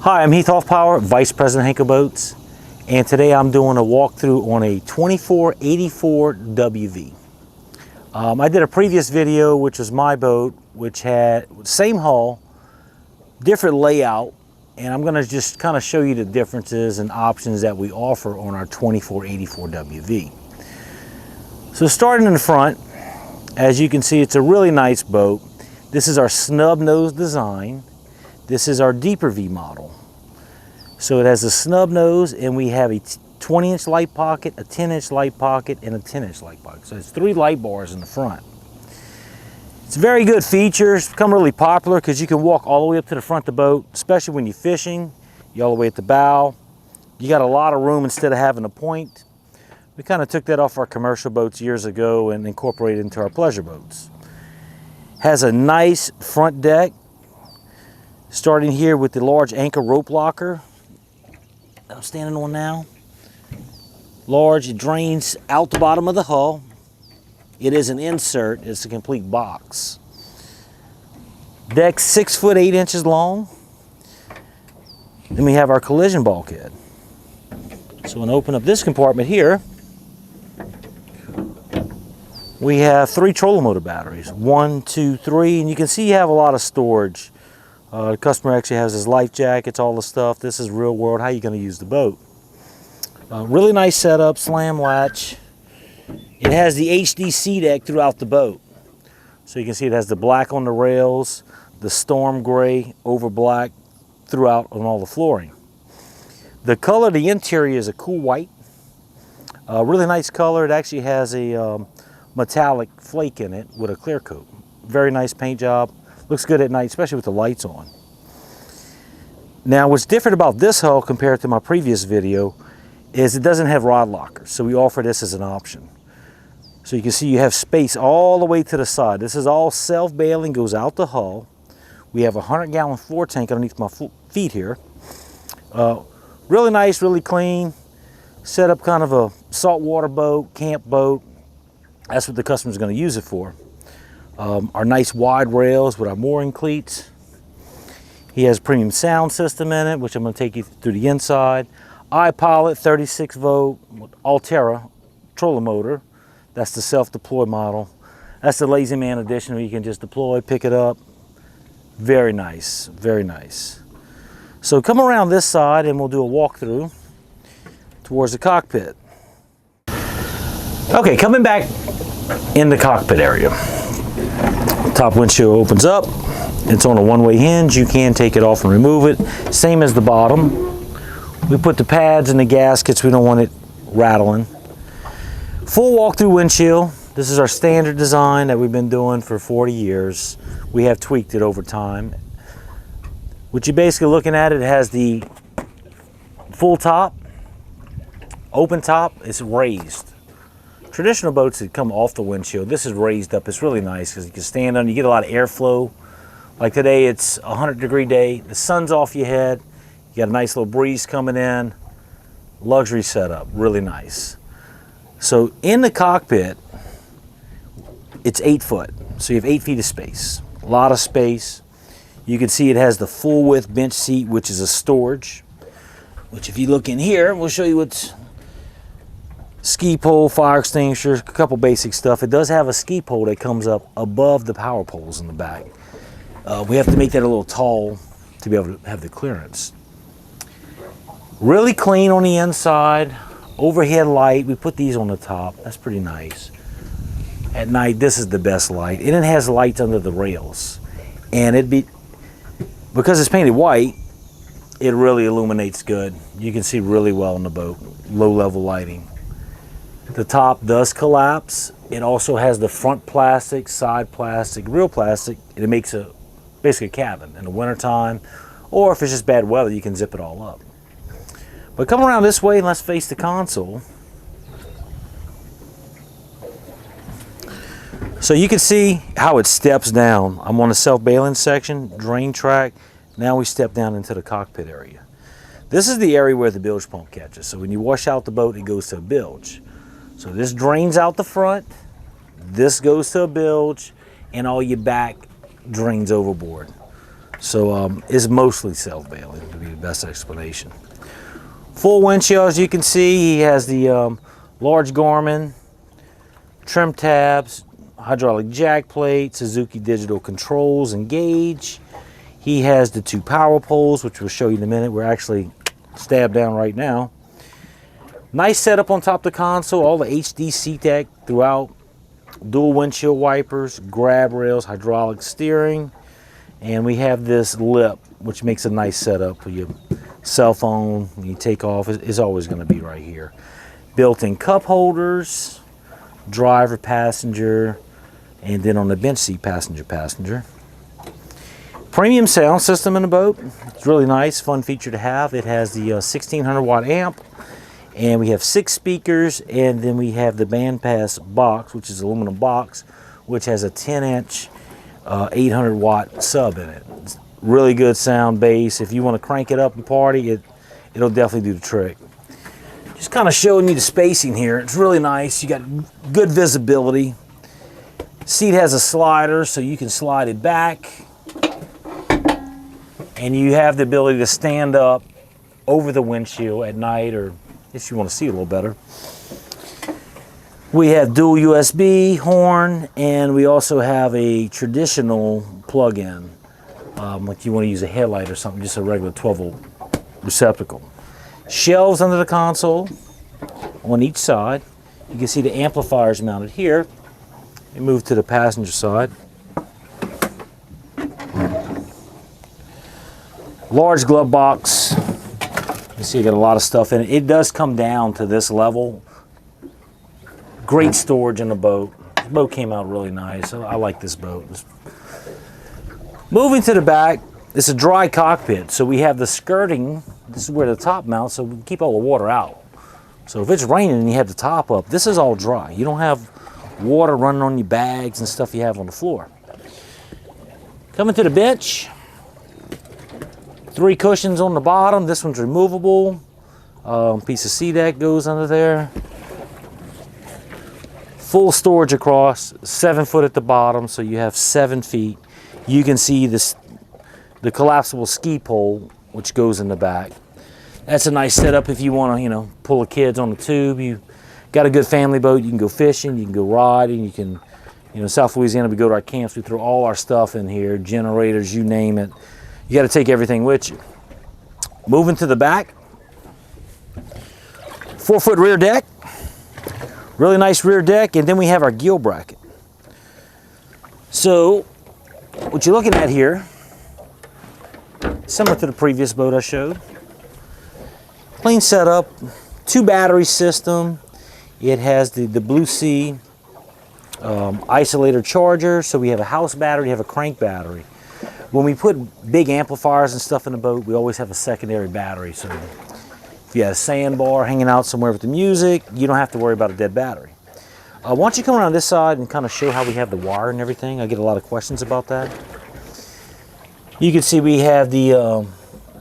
Hi, I'm Heath Offpower, Vice President Hanko Boats, and today I'm doing a walkthrough on a 2484 WV. I did a previous video, which was my boat, which had same hull, different layout, and I'm going to just kind of show you the differences and options that we offer on our 2484 WV. So starting in the front, as you can see, it's a really nice boat. This is our snub nose design. This is our deeper V model. So it has a snub nose, and we have a 20-inch light pocket, a 10-inch light pocket, and a 10-inch light pocket. So it's 3 light bars in the front. It's very good features, become really popular because you can walk all the way up to the front of the boat, especially when you're fishing. You're all the way at the bow. You got a lot of room instead of having a point. We kind of took that off our commercial boats years ago and incorporated it into our pleasure boats. Has a nice front deck, starting here with the large anchor rope locker that I'm standing on now. Large, it drains out the bottom of the hull. It is an insert, it's a complete box. Deck 6 foot 8 inches long. Then we have our collision bulkhead. So I'm gonna open up this compartment here. We have 3 trolling motor batteries, 1, 2, 3, and you can see you have a lot of storage. The customer actually has his life jackets, all the stuff. This is real world, how you're going to use the boat. Really nice setup, slam latch. It has the HD sea deck throughout the boat. So you can see it has the black on the rails, the storm gray over black throughout on all the flooring. The color of the interior is a cool white. Really nice color. It actually has a metallic flake in it with a clear coat. Very nice paint job. Looks good at night, especially with the lights on. Now, what's different about this hull compared to my previous video is it doesn't have rod lockers, so we offer this as an option. So you can see you have space all the way to the side. This is all self-bailing, goes out the hull. We have a 100-gallon floor tank underneath my feet here. Really nice, really clean. Set up kind of a saltwater boat, camp boat. That's what the customer's going to use it for. Our nice wide rails with our mooring cleats. He has premium sound system in it, which I'm going to take you through the inside. iPilot 36 volt Altera trolling motor. That's the self-deploy model. That's the Lazy Man edition where you can just deploy, pick it up. Very nice, very nice. So come around this side and we'll do a walkthrough towards the cockpit. Okay, coming back in the cockpit area. Top windshield opens up. It's on a one-way hinge. You can take it off and remove it. Same as the bottom. We put the pads in the gaskets. We don't want it rattling. Full walk-through windshield. This is our standard design that we've been doing for 40 years. We have tweaked it over time. What you're basically looking at, it has the full top, open top. It's raised. Traditional boats that come off the windshield, this is raised up. It's really nice because you can stand on, you get a lot of airflow. Like today, it's a 100-degree day. The sun's off your head. You got a nice little breeze coming in. Luxury setup, really nice. So in the cockpit, it's 8 foot. So you have 8 feet of space. A lot of space. You can see it has the full width bench seat, which is a storage. Which if you look in here, we'll show you what's ski pole, fire extinguisher, a couple basic stuff. It does have a ski pole that comes up above the power poles in the back. We have to make that a little tall to be able to have the clearance. Really clean on the inside. Overhead light, we put these on the top. That's pretty nice. At night, this is the best light. And it has lights under the rails. And because it's painted white, it really illuminates good. You can see really well in the boat. Low level lighting. The top does collapse. It also has the front plastic, side plastic, real plastic, and it makes basically a cabin in the wintertime, or if it's just bad weather, you can zip it all up. But come around this way and let's face the console. So you can see how it steps down. I'm on the self-bailing section, drain track. Now we step down into the cockpit area. This is the area where the bilge pump catches. So when you wash out the boat, it goes to a bilge. So this drains out the front, this goes to a bilge, and all your back drains overboard. So it's mostly self-bailing, to be best explanation. Full windshield, as you can see, he has the large Garmin, trim tabs, hydraulic jack plate, Suzuki digital controls and gauge. He has the 2 power poles, which we'll show you in a minute. We're actually stabbed down right now. Nice setup on top of the console, all the HD seat deck throughout, dual windshield wipers, grab rails, hydraulic steering, and we have this lip, which makes a nice setup for your cell phone. When you take off, it's always going to be right here. Built-in cup holders, driver, passenger, and then on the bench seat, passenger. Premium sound system in the boat. It's really nice, fun feature to have. It has the 1600 watt amp, and we have 6 speakers, and then we have the bandpass box, which is an aluminum box, which has a 10-inch 800 watt sub in it. It's really good sound bass. If you want to crank it up and party, it'll definitely do the trick. Just kind of showing you the spacing here. It's really nice. You got good visibility. Seat has a slider, so you can slide it back. And you have the ability to stand up over the windshield at night, or if you want to see a little better. We have dual USB horn, and we also have a traditional plug-in, like you want to use a headlight or something, just a regular 12-volt receptacle. Shelves under the console on each side. You can see the amplifiers mounted here. We move to the passenger side. Large glove box. You see you got a lot of stuff in it. It does come down to this level. Great storage in the boat. The boat came out really nice. I like this boat. Moving to the back, it's a dry cockpit. So we have the skirting. This is where the top mounts, so we can keep all the water out. So if it's raining and you have the top up, this is all dry. You don't have water running on your bags and stuff you have on the floor. Coming to the bench. 3 cushions on the bottom. This one's removable. Piece of seat deck goes under there. Full storage across. 7 foot at the bottom, so you have 7 feet. You can see this, the collapsible ski pole, which goes in the back. That's a nice setup if you want to, pull the kids on the tube. You got a good family boat. You can go fishing. You can go riding. You can, South Louisiana, we go to our camps. We throw all our stuff in here, generators, you name it. You got to take everything with you. Moving to the back, 4-foot rear deck, really nice rear deck, and then we have our Gil Bracket. So, what you're looking at here, similar to the previous boat I showed. Clean setup, 2 battery system. It has the Blue Sea isolator charger, so we have a house battery, have a crank battery. When we put big amplifiers and stuff in the boat, we always have a secondary battery. So if you have a sandbar hanging out somewhere with the music, you don't have to worry about a dead battery. Why don't you come around this side and kind of show how we have the wire and everything? I get a lot of questions about that. You can see we have the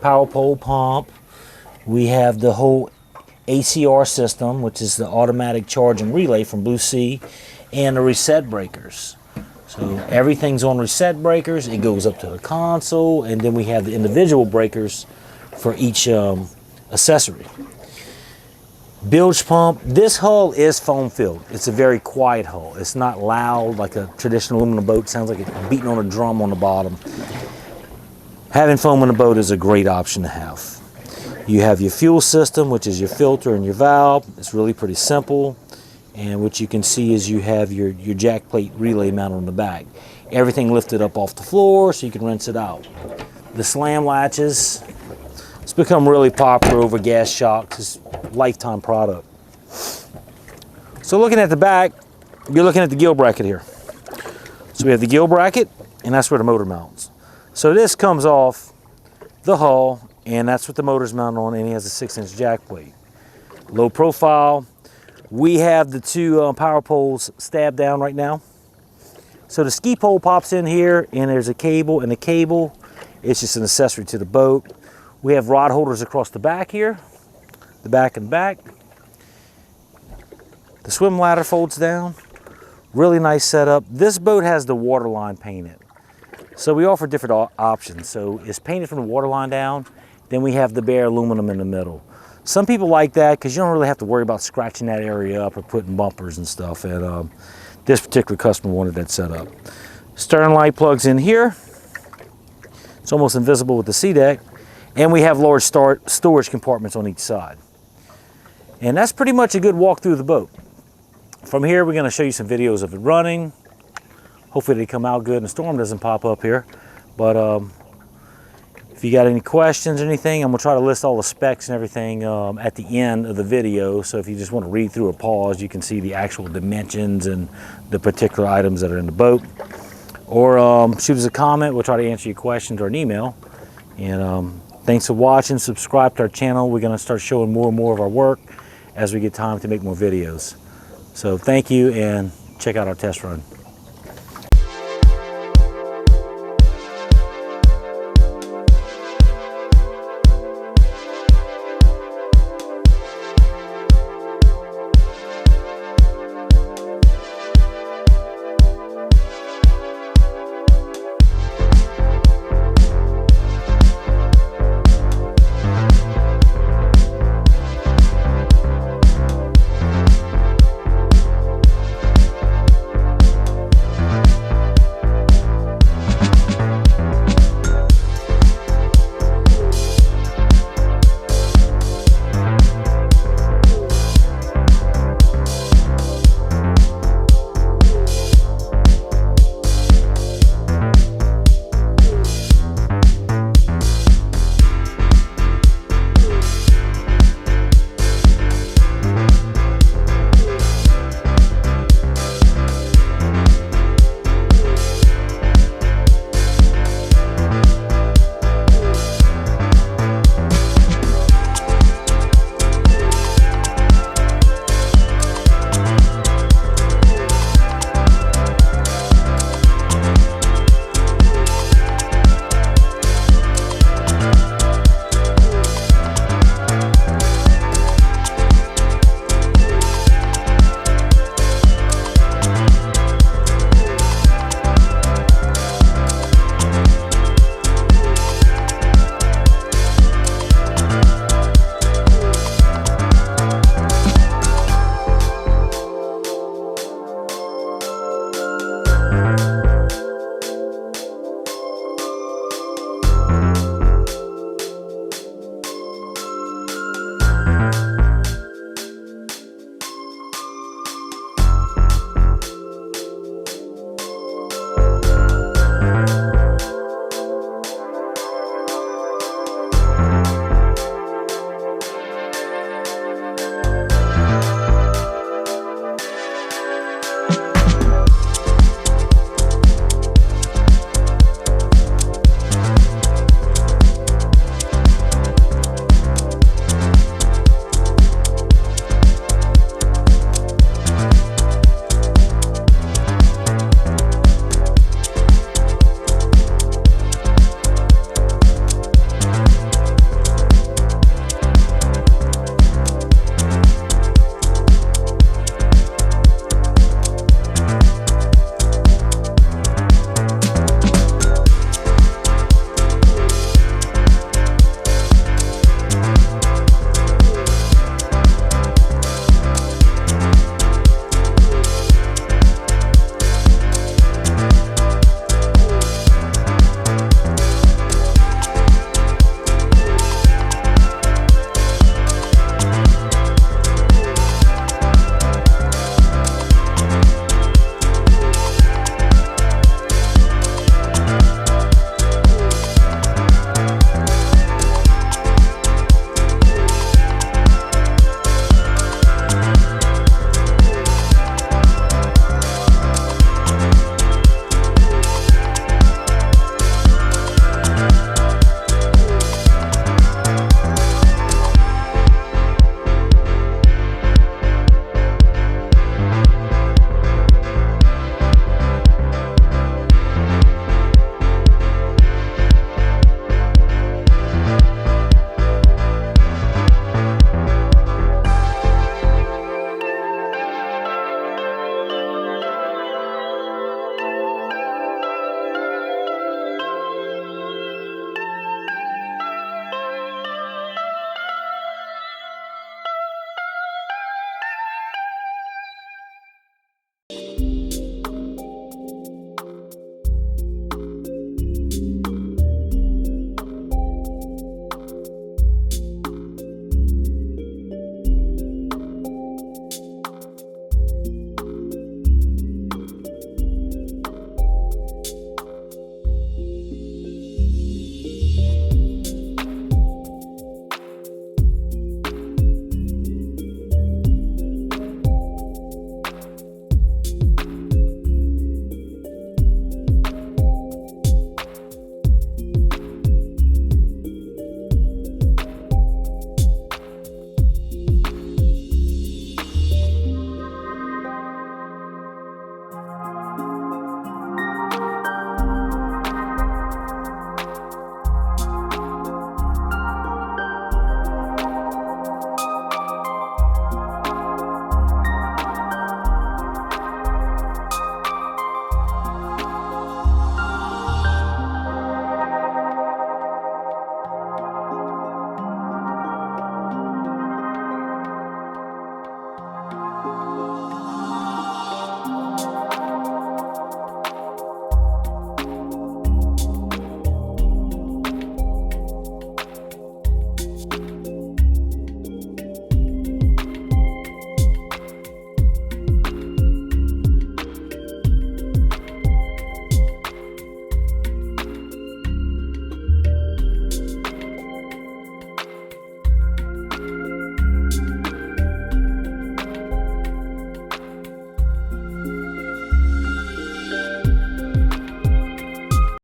power pole pump. We have the whole ACR system, which is the automatic charging relay from Blue Sea, and the reset breakers. So everything's on reset breakers. It goes up to the console, and then we have the individual breakers for each accessory. Bilge pump. This hull is foam filled. It's a very quiet hull. It's not loud like a traditional aluminum boat. It sounds like it's beating on a drum on the bottom. Having foam in the boat is a great option to have. You have your fuel system, which is your filter and your valve. It's really pretty simple. And what you can see is you have your jack plate relay mounted on the back. Everything lifted up off the floor so you can rinse it out. The Slam Latches, it's become really popular over gas shocks. It's a lifetime product. So looking at the back, you're looking at the Gil Bracket here. So we have the Gil Bracket, and that's where the motor mounts. So this comes off the hull, and that's what the motor's mounted on, and he has a 6-inch jack plate. Low profile. We have the 2 power poles stabbed down right now. So the ski pole pops in here, and there's a cable, and the cable is just an accessory to the boat. We have rod holders across the back here, the back and back. The swim ladder folds down. Really nice setup. This boat has the Waterline painted. So we offer different options. So it's painted from the waterline down, Then we have the bare aluminum in the middle. Some people like that because you don't really have to worry about scratching that area up or putting bumpers and stuff. And this particular customer wanted that set up. Stern light plugs in here. It's almost invisible with the C-deck. And we have large storage compartments on each side. And that's pretty much a good walk through the boat. From here, we're going to show you some videos of it running. Hopefully they come out good and the storm doesn't pop up here. But if you got any questions or anything, I'm going to try to list all the specs and everything at the end of the video. So if you just want to read through or pause, you can see the actual dimensions and the particular items that are in the boat. Or shoot us a comment. We'll try to answer your questions or an email. And thanks for watching. Subscribe to our channel. We're going to start showing more and more of our work as we get time to make more videos. So thank you, and check out our test run.